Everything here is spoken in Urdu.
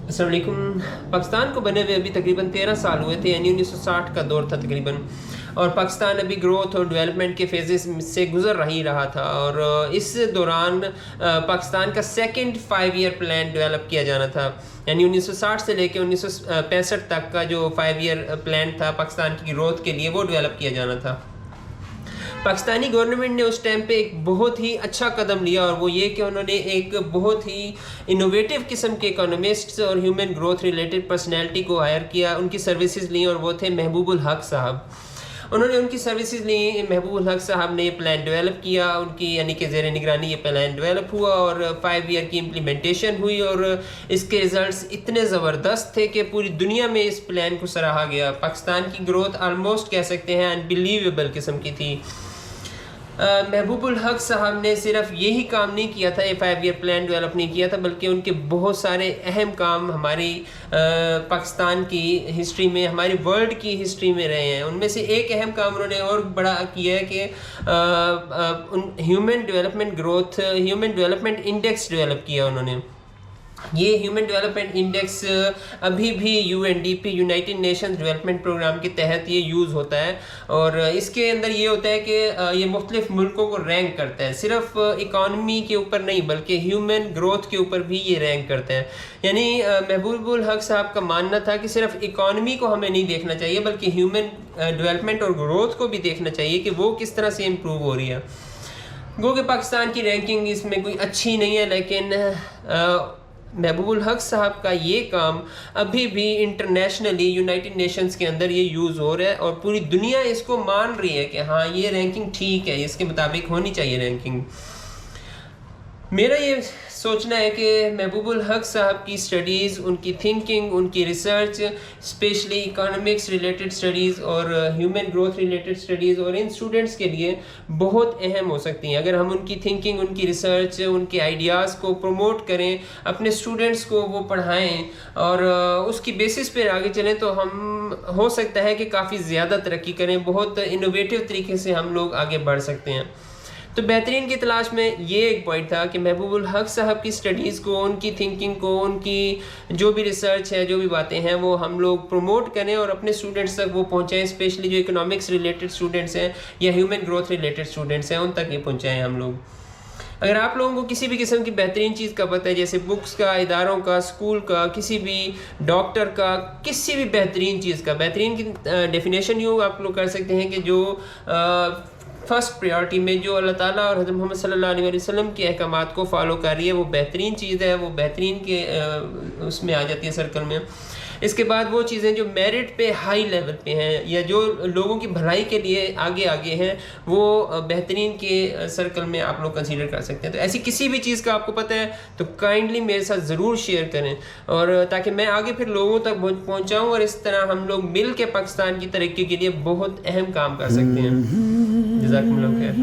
السلام علیکم. پاکستان کو بنے ہوئے ابھی تقریباً 13 سال ہوئے تھے، یعنی 1960 کا دور تھا تقریباً، اور پاکستان ابھی گروتھ اور ڈیولپمنٹ کے فیزز سے گزر ہی رہا تھا، اور اس دوران پاکستان کا سیکنڈ 5 ایئر پلان ڈیولپ کیا جانا تھا، یعنی 1960 سے لے کے 1965 تک کا جو 5 ایئر پلان تھا پاکستان کی گروتھ کے لیے، وہ ڈیولپ کیا جانا تھا. پاکستانی گورنمنٹ نے اس ٹائم پہ ایک بہت ہی اچھا قدم لیا، اور وہ یہ کہ انہوں نے ایک بہت ہی انوویٹو قسم کے اکانومسٹ اور ہیومن گروتھ ریلیٹڈ پرسنالٹی کو ہائر کیا، ان کی سروسز لیں، اور وہ تھے محبوب الحق صاحب. انہوں نے ان کی سروسز لیں. محبوب الحق صاحب نے یہ پلان ڈیولپ کیا، ان کی یعنی کہ زیر نگرانی یہ پلان ڈیولپ ہوا، اور 5 ایئر کی امپلیمنٹیشن ہوئی، اور اس کے ریزلٹس اتنے زبردست تھے کہ پوری دنیا میں اس پلان کو سراہا گیا. پاکستان کی گروتھ آلموسٹ کہہ سکتے ہیں انبیلیویبل قسم کی تھی. محبوب الحق صاحب نے صرف یہی کام نہیں کیا تھا، یہ 5 ایئر پلان ڈیولپ نہیں کیا تھا، بلکہ ان کے بہت سارے اہم کام ہماری پاکستان کی ہسٹری میں، ہماری ورلڈ کی ہسٹری میں رہے ہیں. ان میں سے ایک اہم کام انہوں نے اور بڑا کیا ہے کہ ہیومن ڈیولپمنٹ انڈیکس ڈیولپ کیا انہوں نے. یہ ہیومن ڈیولپمنٹ انڈیکس ابھی بھی UNDP United Nations Development Programme کے تحت یہ یوز ہوتا ہے، اور اس کے اندر یہ ہوتا ہے کہ یہ مختلف ملکوں کو رینک کرتا ہے، صرف اکانومی کے اوپر نہیں بلکہ ہیومن گروتھ کے اوپر بھی یہ رینک کرتا ہے. یعنی محبوب الحق صاحب کا ماننا تھا کہ صرف اکانومی کو ہمیں نہیں دیکھنا چاہیے بلکہ ہیومن ڈیولپمنٹ اور گروتھ کو بھی دیکھنا چاہیے کہ وہ کس طرح سے امپروو ہو رہی ہے. گو کہ پاکستان کی رینکنگ اس میں کوئی اچھی نہیں ہے، لیکن محبوب الحق صاحب کا یہ کام ابھی بھی انٹرنیشنلی یونائٹڈ نیشنز کے اندر یہ یوز ہو رہا ہے، اور پوری دنیا اس کو مان رہی ہے کہ ہاں یہ رینکنگ ٹھیک ہے، اس کے مطابق ہونی چاہیے رینکنگ. میرا یہ سوچنا ہے کہ محبوب الحق صاحب کی سٹڈیز، ان کی تھنکنگ، ان کی research, especially economics related studies اور ہیومن گروتھ ریلیٹڈ سٹڈیز، اور ان اسٹوڈنٹس کے لیے بہت اہم ہو سکتی ہیں. اگر ہم ان کی تھنکنگ، ان کی ریسرچ، ان کے آئیڈیاز کو پروموٹ کریں، اپنے اسٹوڈنٹس کو وہ پڑھائیں، اور اس کی بیسس پہ آگے چلیں، تو ہم ہو سکتا ہے کہ کافی زیادہ ترقی کریں، بہت انوویٹو طریقے سے ہم لوگ آگے بڑھ سکتے ہیں. تو بہترین کی تلاش میں یہ ایک پوائنٹ تھا کہ محبوب الحق صاحب کی سٹڈیز کو، ان کی تھنکنگ کو، ان کی جو بھی ریسرچ ہے، جو بھی باتیں ہیں، وہ ہم لوگ پروموٹ کریں اور اپنے اسٹوڈنٹس تک وہ پہنچائیں، اسپیشلی جو اکنامکس ریلیٹڈ اسٹوڈنٹس ہیں یا ہیومن گروتھ ریلیٹڈ اسٹوڈنٹس ہیں، ان تک یہ پہنچائیں ہم لوگ. اگر آپ لوگوں کو کسی بھی قسم کی بہترین چیز کا پتہ ہے، جیسے بکس کا، اداروں کا، اسکول کا، کسی بھی ڈاکٹر کا، کسی بھی بہترین چیز کا، بہترین کی ڈیفینیشن یوں آپ لوگ کر سکتے ہیں کہ جو فرسٹ پریورٹی میں جو اللہ تعالیٰ اور حضرت محمد صلی اللہ علیہ وسلم کے احکامات کو فالو کر رہی ہے، وہ بہترین چیز ہے، وہ بہترین کے اس میں آ جاتی ہے سرکل میں. اس کے بعد وہ چیزیں جو میرٹ پہ ہائی لیول پہ ہیں یا جو لوگوں کی بھلائی کے لیے آگے ہیں، وہ بہترین کے سرکل میں آپ لوگ کنسیڈر کر سکتے ہیں. تو ایسی کسی بھی چیز کا آپ کو پتہ ہے تو کائنڈلی میرے ساتھ ضرور شیئر کریں، اور تاکہ میں آگے پھر لوگوں تک پہنچاؤں، اور اس طرح ہم لوگ مل کے پاکستان کی ترقی کے لیے بہت اہم کام کر سکتے ہیں. جزاکم اللہ خیر.